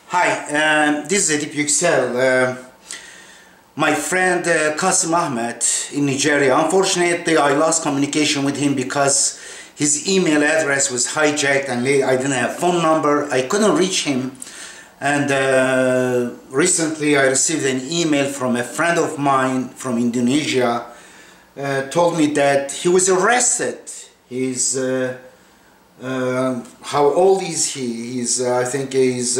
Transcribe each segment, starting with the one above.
Hi, this is Edip my friend Kassim Ahmad in Nigeria. Unfortunately, I lost communication with him because his email address was hijacked and I didn't have phone number. I couldn't reach him. And recently I received an email from a friend of mine from Indonesia. Told me that he was arrested. He's how old is he? He's I think he's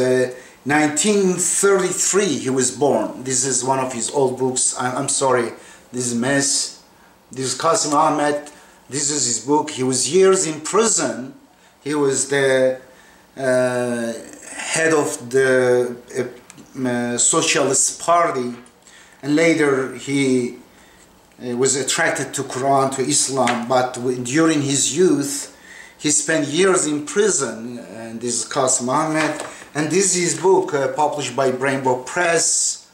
1933 he was born. This is one of his old books. I'm sorry, this is a mess. This is Kassim Ahmad. This is his book. He was years in prison. He was the head of the Socialist Party, and later he was attracted to Quran, to Islam, but during his youth he spent years in prison. And this is Kassim Ahmad, and this is his book published by Rainbow Press.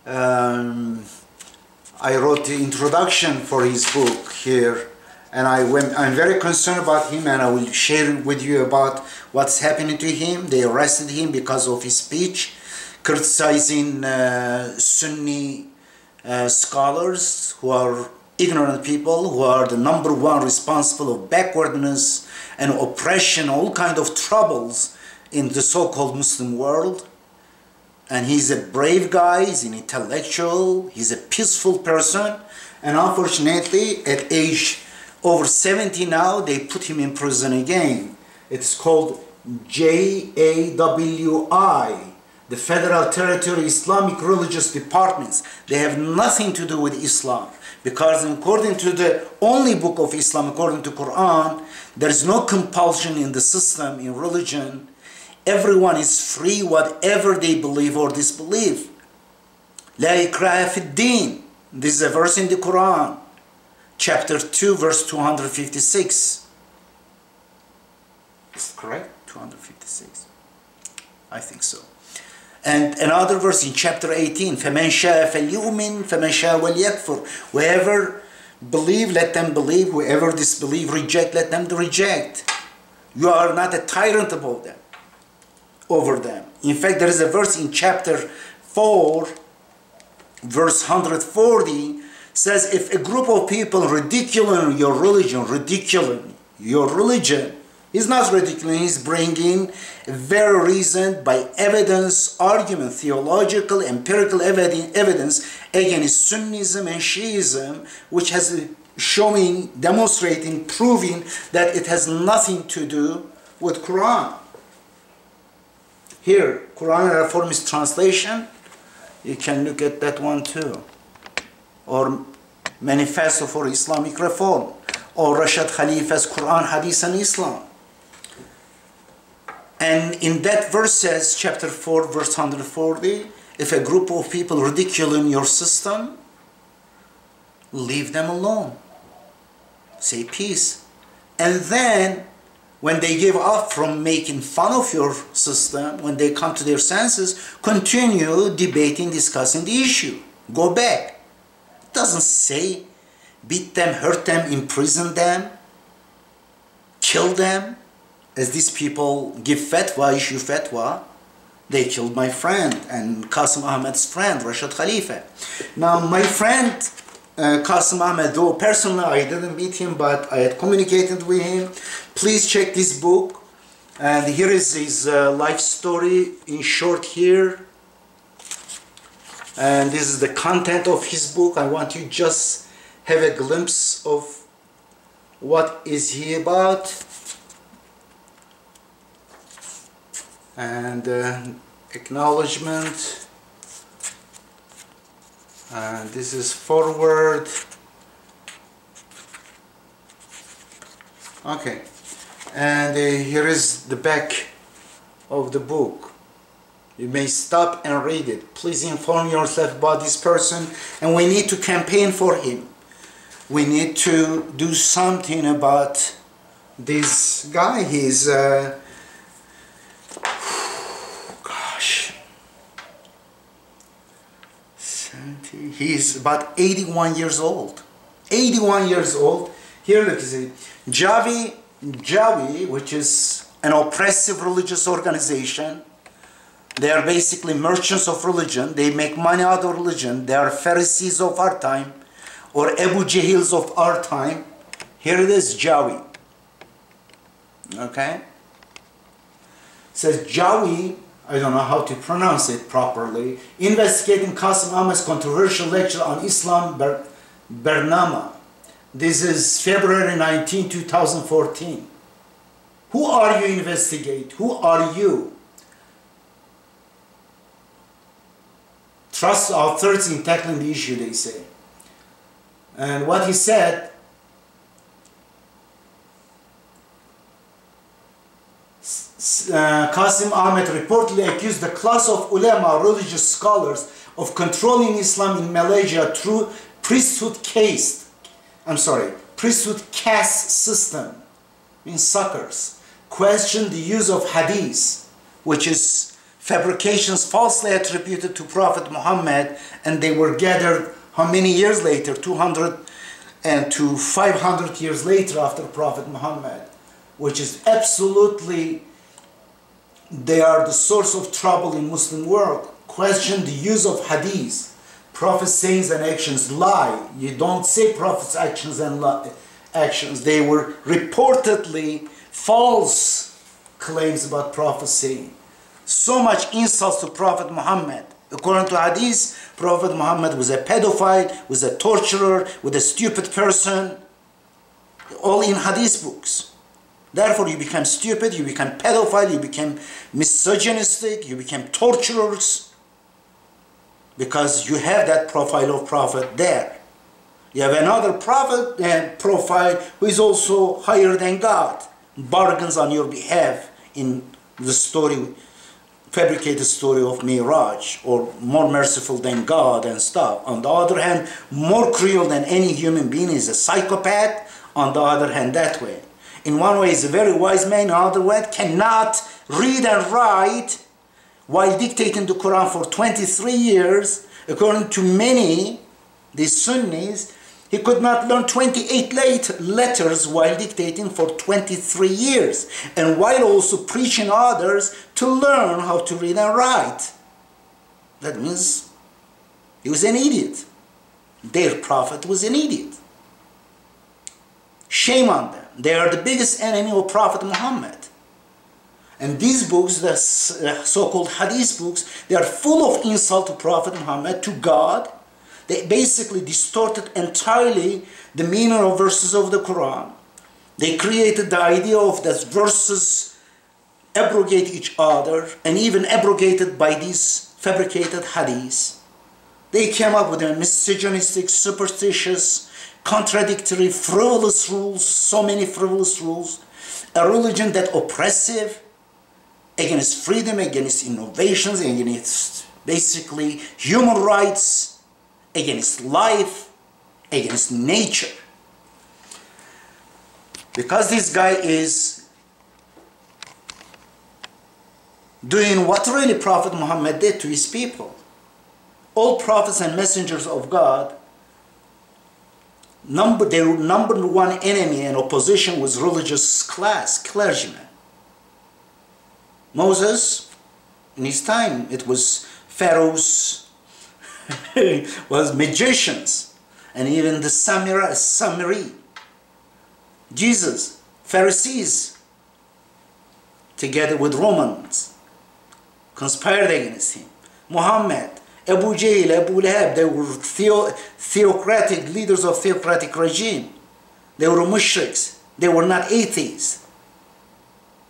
I wrote the introduction for his book here, and I'm very concerned about him, and I will share with you about what's happening to him. They arrested him because of his speech criticizing Sunni scholars who are ignorant people, who are the #1 responsible of backwardness and oppression, all kind of troubles in the so-called Muslim world. And he's a brave guy, he's an intellectual, he's a peaceful person, and unfortunately at age over 70 now they put him in prison again. It's called JAWI, the Federal Territory Islamic Religious Departments. They have nothing to do with Islam, because according to the only book of Islam, according to Quran, there is no compulsion in the system, in religion. Everyone is free whatever they believe or disbelieve. La ikraha fi din. This is a verse in the Quran, chapter 2, verse 256. Is it correct? 256? I think so. And another verse in chapter 18, فَمَنْ شَاءَ فَلْيُؤْمِنْ فَمَنْ شَاءَ وَلْيَكْفُرْ. Whoever believe, let them believe. Whoever disbelieve, reject, let them reject. You are not a tyrant about them, over them. In fact, there is a verse in chapter 4, verse 140, says, if a group of people ridicule your religion, he's not ridiculing, he's bringing very reasoned by evidence, argument, theological, empirical evidence against Sunnism and Shiism, which has showing, demonstrating, proving that it has nothing to do with Quran. Here, Quran Reformist Translation, you can look at that one too. Or Manifesto for Islamic Reform, or Rashad Khalifa's Quran, Hadith and Islam. And in that verse says, chapter 4, verse 140, if a group of people ridicule your system, leave them alone. Say peace. And then, when they give up from making fun of your system, when they come to their senses, continue debating, discussing the issue. Go back. It doesn't say beat them, hurt them, imprison them, kill them. As these people give fatwa, issue fatwa, they killed my friend and Kassim Ahmad's friend, Rashad Khalifa. Now my friend Kassim Ahmad, though personally I didn't meet him, but I had communicated with him. Please check this book. And here is his life story in short here. And this is the content of his book. I want you just have a glimpse of what is he about. And acknowledgement, and this is forward. Okay, and here is the back of the book. You may stop and read it. Please inform yourself about this person, and we need to campaign for him. We need to do something about this guy. He's he's about 81 years old. 81 years old. Here, look, see, JAWI, which is an oppressive religious organization, They are basically merchants of religion. They make money out of religion. They are Pharisees of our time, or Abu Jahils of our time. Here it is, Jawi. Okay? It says Jawi, I don't know how to pronounce it properly, investigating Kassim Ahmad's controversial lecture on Islam Bernama. This is February 19, 2014. Who are you investigate? Who are you? Trust authorities in tackling the issue, they say. And what he said, Kassim Ahmad reportedly accused the class of ulama, religious scholars, of controlling Islam in Malaysia through priesthood caste system, means suckers, questioned the use of hadith, which is fabrications falsely attributed to Prophet Muhammad, and they were gathered how many years later? 200 and to 500 years later after Prophet Muhammad, which is absolutely, they are the source of trouble in Muslim world. Question the use of hadith. Prophet's sayings and actions lie. You don't say Prophet's actions and actions. They were reportedly false claims about prophecy. So much insults to Prophet Muhammad. According to hadith, Prophet Muhammad was a pedophile, was a torturer, was a stupid person. All in hadith books. Therefore, you become stupid, you become pedophile, you become misogynistic, you become torturers, because you have that profile of prophet there. You have another prophet and profile who is also higher than God, bargains on your behalf in the story, fabricated story of Miraj, or more merciful than God and stuff. On the other hand, more cruel than any human being is a psychopath. On the other hand, that way. In one way, he's a very wise man. In another way, cannot read and write while dictating the Quran for 23 years. According to many, these Sunnis, he could not learn 28 letters while dictating for 23 years. And while also preaching others to learn how to read and write. That means he was an idiot. Their prophet was an idiot. Shame on them. They are the biggest enemy of Prophet Muhammad. And these books, the so-called hadith books, they are full of insult to Prophet Muhammad, to God. They basically distorted entirely the meaning of verses of the Quran. They created the idea of that verses abrogate each other, and even abrogated by these fabricated hadiths. They came up with a misogynistic, superstitious, contradictory, frivolous rules, so many frivolous rules, a religion that oppressive, against freedom, against innovations, against basically human rights, against life, against nature. Because this guy is doing what really Prophet Muhammad did to his people. All prophets and messengers of God, their number one enemy and opposition was religious class, clergymen. Moses, in his time, it was pharaohs, was magicians, and even the Samiri. Jesus, Pharisees, together with Romans, conspired against him. Muhammad, Abu Jahl, Abu Lahab, they were theocratic leaders of theocratic regime. They were mushriks. They were not atheists.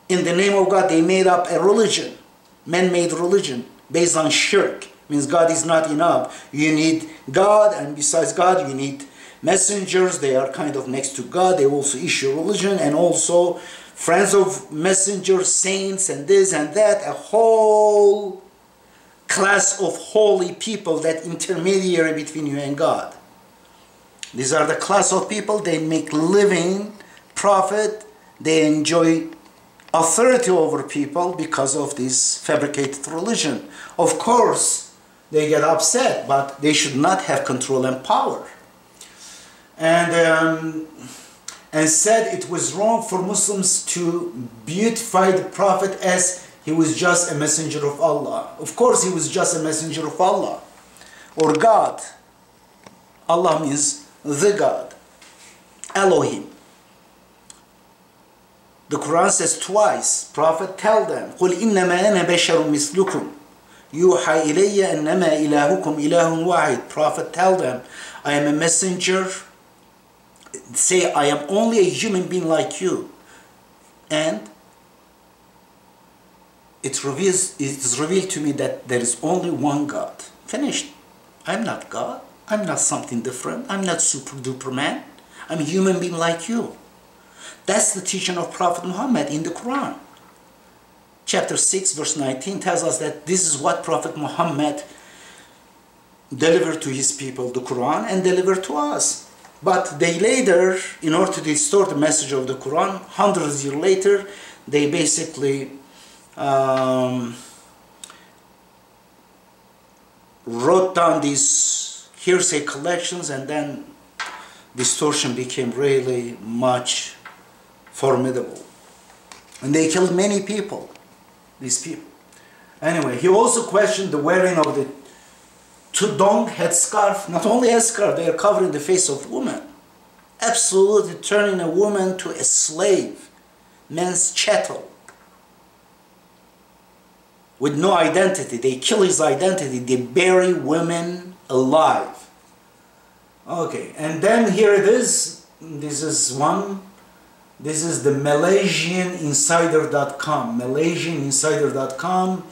In the name of God, they made up a religion, man-made religion, based on shirk. Means God is not enough. You need God, and besides God, you need messengers. They are kind of next to God. They also issue religion, and also friends of messengers, saints, and this and that. A whole class of holy people, that intermediary between you and God. These are the class of people. They make living, profit. They enjoy authority over people because of this fabricated religion. Of course, they get upset, but they should not have control and power. And said it was wrong for Muslims to beautify the Prophet as he was just a messenger of Allah. Of course he was just a messenger of Allah or God. Allah means the God, Elohim. The Quran says twice, Prophet, tell them, قُلْ إِنَّمَا أَنَا بَشَرٌ مِثْلُكُمْ يُوحَى إِلَيَّ أَنَّمَا إِلَهُكُمْ إِلَهٌ وَاحِدٌ. Prophet, tell them, I am a messenger. Say, I am only a human being like you. And it is revealed to me that there is only one God. Finished. I'm not God. I'm not something different. I'm not super duper man. I'm a human being like you. That's the teaching of Prophet Muhammad in the Quran. Chapter 6 verse 19 tells us that this is what Prophet Muhammad delivered to his people, the Quran, and delivered to us. But they later, in order to distort the message of the Quran, hundreds of years later, they basically wrote down these hearsay collections, and then distortion became really much formidable. And they killed many people, these people. Anyway, he also questioned the wearing of the tudong headscarf. Not only headscarf, they are covering the face of women. Absolutely turning a woman to a slave, man's chattel. With no identity. They kill his identity. They bury women alive. Okay, and then here it is. This is one. This is the MalaysianInsider.com. MalaysianInsider.com,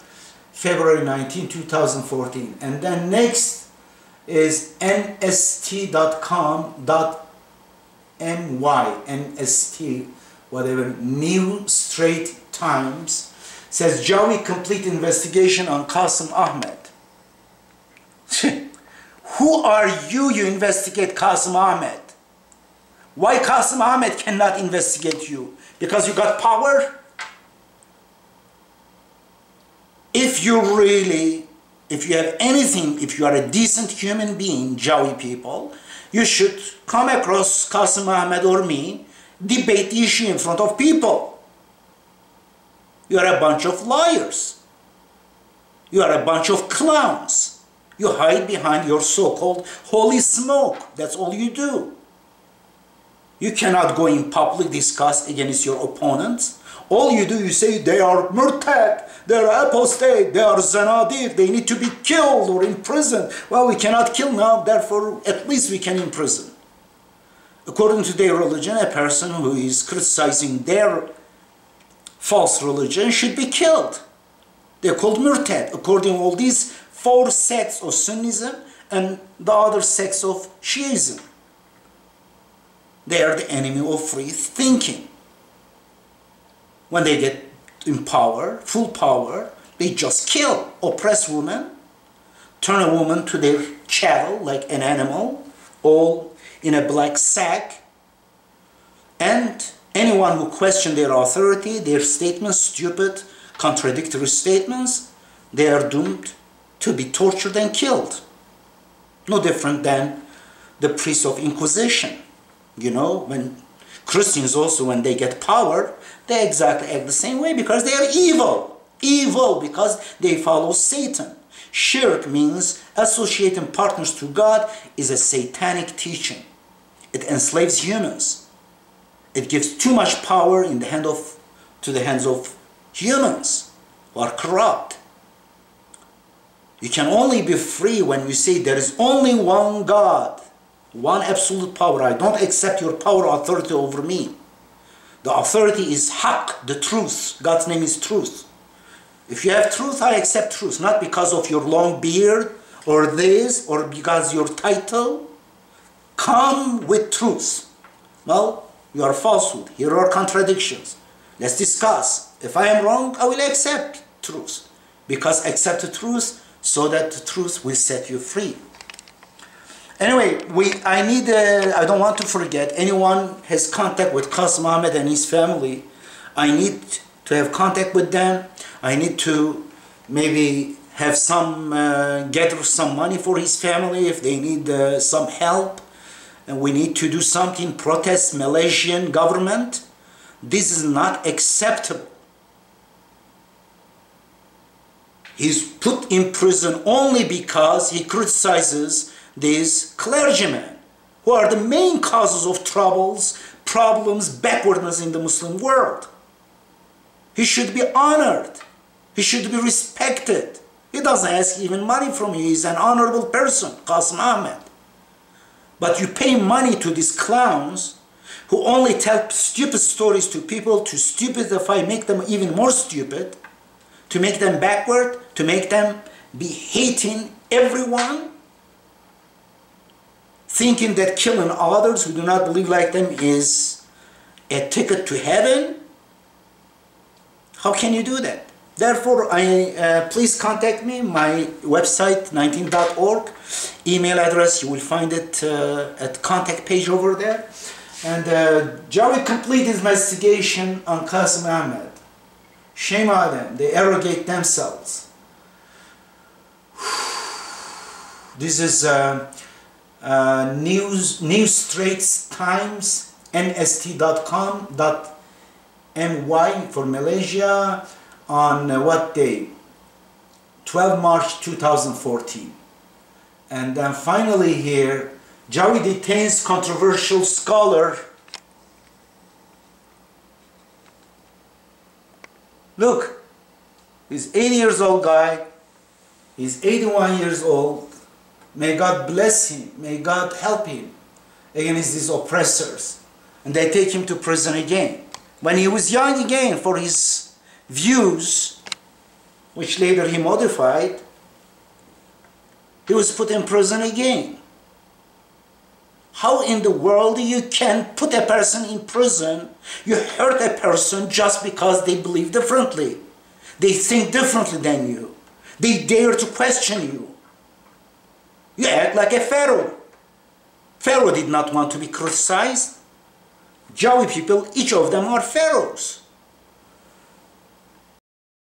February 19, 2014. And then next is NST.com.my. NST, whatever, New Straits Times. Says, Jawi complete investigation on Kassim Ahmad. Who are you investigate Kassim Ahmad? Why Kassim Ahmad cannot investigate you? Because you got power? If you have anything, if you are a decent human being, Jawi people, you should come across Kassim Ahmad or me, debate the issue in front of people. You are a bunch of liars. You are a bunch of clowns. You hide behind your so-called holy smoke. That's all you do. You cannot go in public discuss against your opponents. All you do, you say they are murtad, they are apostate, they are zanadir, they need to be killed or imprisoned. Well, we cannot kill now, therefore at least we can imprison. According to their religion, a person who is criticizing their false religion should be killed. They're called murtad, according to all these four sects of Sunnism and the other sects of Shiism. They are the enemy of free thinking. When they get in power, full power, they just kill, oppress women, turn a woman to their chattel like an animal, all in a black sack, and anyone who questions their authority, their statements, stupid, contradictory statements, they are doomed to be tortured and killed. No different than the priests of Inquisition. You know, when Christians also, when they get power, they exactly act the same way because they are evil. Evil because they follow Satan. Shirk means associating partners to God is a satanic teaching. It enslaves humans. It gives too much power in the to the hands of humans who are corrupt. You can only be free when you say there is only one God, one absolute power. I don't accept your power or authority over me. The authority is haqq, the truth. God's name is truth. If you have truth, I accept truth. Not because of your long beard or this or because your title. Come with truth. Well, you are falsehood. Here are contradictions. Let's discuss. If I am wrong, I will accept truth. Because accept the truth so that the truth will set you free. Anyway, I don't want to forget, anyone has contact with Kassim Ahmad and his family, I need to have contact with them. I need to maybe have gather some money for his family if they need some help. And we need to do something, protest Malaysian government. This is not acceptable. He's put in prison only because he criticizes these clergymen, who are the main causes of troubles, problems, backwardness in the Muslim world. He should be honored. He should be respected. He doesn't ask even money from you. He's an honorable person, Kassim Ahmad. But you pay money to these clowns who only tell stupid stories to people to stupidify, make them even more stupid, to make them backward, to make them be hating everyone, thinking that killing others who do not believe like them is a ticket to heaven. How can you do that? Therefore, please contact me. My website, 19.org, email address, you will find it at the contact page over there. And Jawi complete his investigation on Kassim Ahmad. Shame on them. They arrogate themselves. This is News Straits Times, nst.com.my for Malaysia, on what day? 12 March 2014. And then finally here, Jawi detains controversial scholar. Look, he's 80 years old guy. He's 81 years old. May God bless him. May God help him against these oppressors. And they take him to prison again. When he was young again for his views, which later he modified, he was put in prison again. How in the world you can put a person in prison? You hurt a person just because they believe differently. They think differently than you. They dare to question you. You act like a pharaoh. Pharaoh did not want to be criticized. Jawi people, each of them are pharaohs.